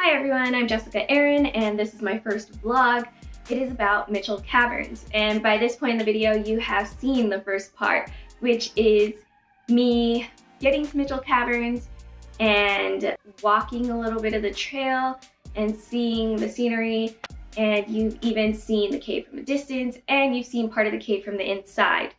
Hi everyone, I'm Jessica Aaron and this is my first vlog. It is about Mitchell Caverns, and by this point in the video you have seen the first part, which is me getting to Mitchell Caverns and walking a little bit of the trail and seeing the scenery, and you've even seen the cave from a distance and you've seen part of the cave from the inside.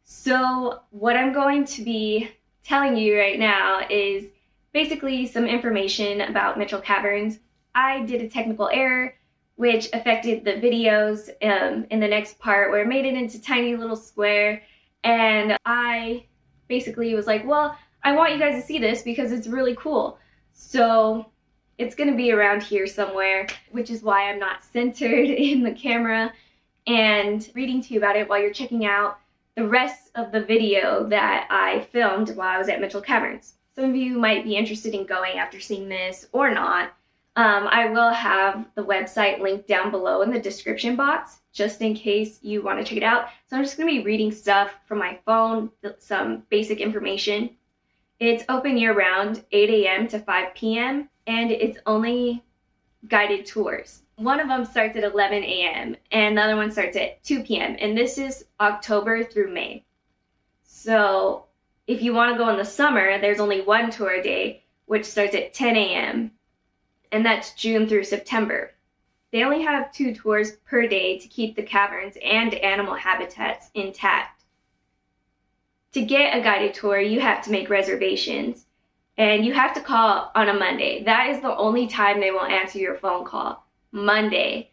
So what I'm going to be telling you right now is basically some information about Mitchell Caverns. I did a technical error which affected the videos in the next part where it made it into tiny little square, and I basically was like, well, I want you guys to see this because it's really cool. So it's gonna be around here somewhere, which is why I'm not centered in the camera and reading to you about it while you're checking out the rest of the video that I filmed while I was at Mitchell Caverns. Some of you might be interested in going after seeing this or not. I will have the website linked down below in the description box just in case you want to check it out. So I'm just going to be reading stuff from my phone, some basic information. It's open year-round, 8 a.m. to 5 p.m. and it's only guided tours. One of them starts at 11 a.m. and the other one starts at 2 p.m. and this is October through May. So if you want to go in the summer, there's only one tour a day, which starts at 10 a.m., and that's June through September. They only have 2 tours per day to keep the caverns and animal habitats intact. To get a guided tour, you have to make reservations, and you have to call on a Monday. That is the only time they will answer your phone call, Monday.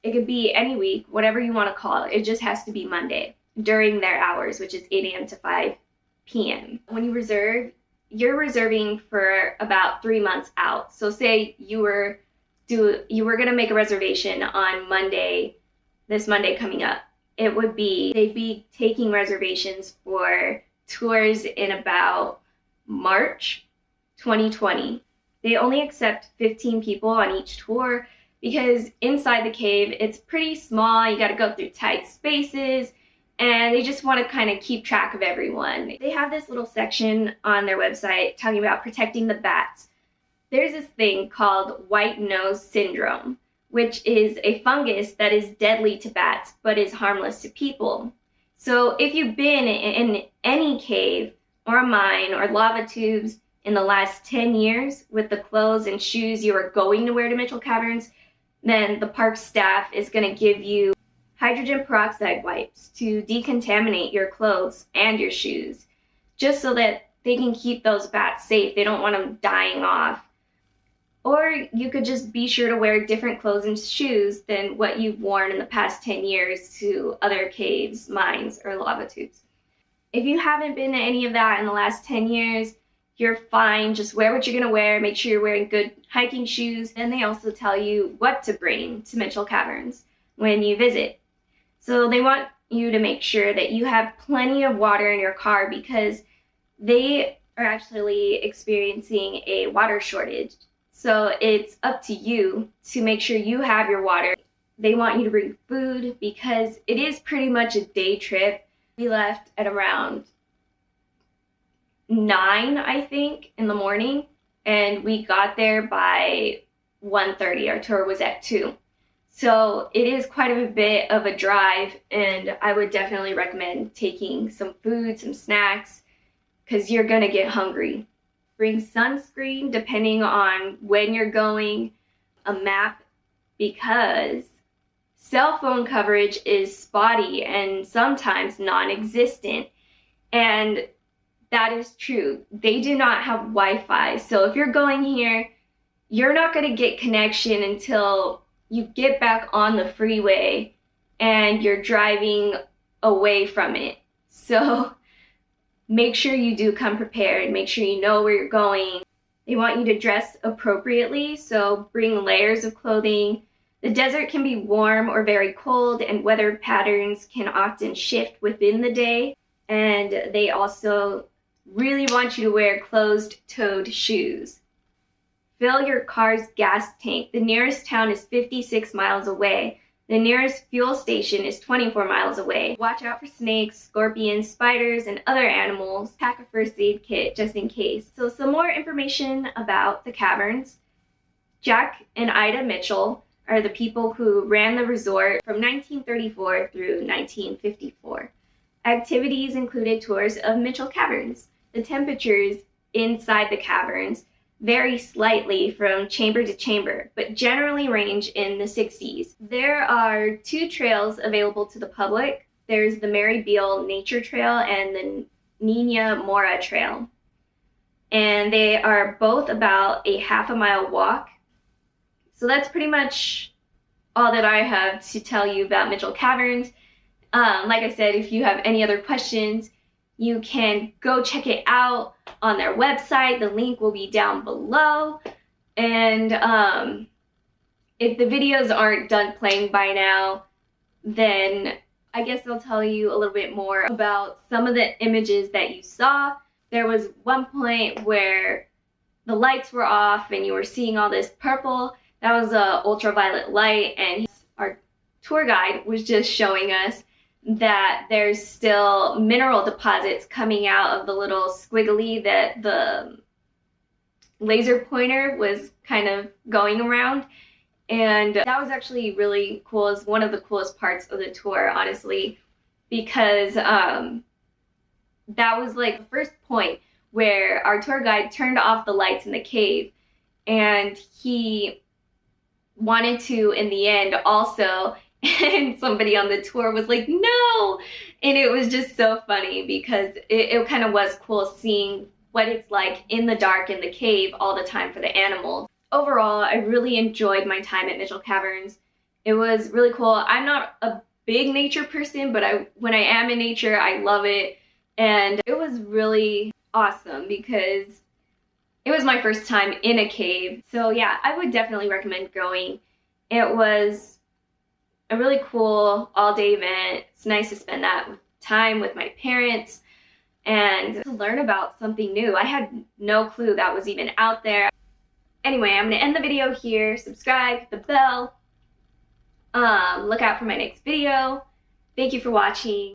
It could be any week, whatever you want to call it. It just has to be Monday during their hours, which is 8 a.m. to 5 p.m. When you reserve, you're reserving for about 3 months out. So say you were gonna make a reservation on Monday, this Monday coming up. They'd be taking reservations for tours in about March 2020. They only accept 15 people on each tour because inside the cave it's pretty small. You got to go through tight spaces, and they just want to kind of keep track of everyone. They have this little section on their website talking about protecting the bats. There's this thing called white nose syndrome, which is a fungus that is deadly to bats but is harmless to people. So if you've been in any cave or a mine or lava tubes in the last 10 years with the clothes and shoes you are going to wear to Mitchell Caverns, then the park staff is going to give you hydrogen peroxide wipes to decontaminate your clothes and your shoes, just so that they can keep those bats safe. They don't want them dying off. Or you could just be sure to wear different clothes and shoes than what you've worn in the past 10 years to other caves, mines, or lava tubes. If you haven't been to any of that in the last 10 years, you're fine. Just wear what you're going to wear. Make sure you're wearing good hiking shoes. And they also tell you what to bring to Mitchell Caverns when you visit. So they want you to make sure that you have plenty of water in your car because they are actually experiencing a water shortage. So it's up to you to make sure you have your water. They want you to bring food because it is pretty much a day trip. We left at around 9, I think, in the morning, and we got there by 1:30. Our tour was at 2. So it is quite a bit of a drive, and I would definitely recommend taking some food, some snacks, because you're gonna get hungry. Bring sunscreen depending on when you're going, a map, because cell phone coverage is spotty and sometimes non-existent, and that is true. They do not have Wi-Fi, so if you're going here, you're not gonna get connection until you get back on the freeway and you're driving away from it. So make sure you do come prepared. Make sure you know where you're going. They want you to dress appropriately, so bring layers of clothing. The desert can be warm or very cold, and weather patterns can often shift within the day. And they also really want you to wear closed-toed shoes. Fill your car's gas tank. The nearest town is 56 miles away. The nearest fuel station is 24 miles away. Watch out for snakes, scorpions, spiders, and other animals. Pack a first aid kit just in case. So some more information about the caverns. Jack and Ida Mitchell are the people who ran the resort from 1934 through 1954. Activities included tours of Mitchell Caverns. The temperatures inside the caverns vary slightly from chamber to chamber, but generally range in the 60s. There are 2 trails available to the public. There's the Mary Beale Nature Trail and the Nina Mora Trail. And they are both about a half-a-mile walk. So that's pretty much all that I have to tell you about Mitchell Caverns. Like I said, if you have any other questions, you can go check it out on their website. The link will be down below. And if the videos aren't done playing by now, then I guess I'll tell you a little bit more about some of the images that you saw. There was one point where the lights were off and you were seeing all this purple. That was ultraviolet light, and our tour guide was just showing us that there's still mineral deposits coming out of the little squiggly that the laser pointer was kind of going around. And that was actually really cool. It's one of the coolest parts of the tour, honestly, because that was like the first point where our tour guide turned off the lights in the cave, and he wanted to, in the end, also, and somebody on the tour was like, no! And it was just so funny because it kind of was cool seeing what it's like in the dark in the cave all the time for the animals. Overall, I really enjoyed my time at Mitchell Caverns. It was really cool. I'm not a big nature person, but when I am in nature, I love it. And it was really awesome because it was my first time in a cave. So yeah, I would definitely recommend going. It was a really cool all-day event. It's nice to spend that time with my parents and to learn about something new. I had no clue that was even out there. Anyway, I'm going to end the video here. Subscribe, hit the bell. Look out for my next video. Thank you for watching.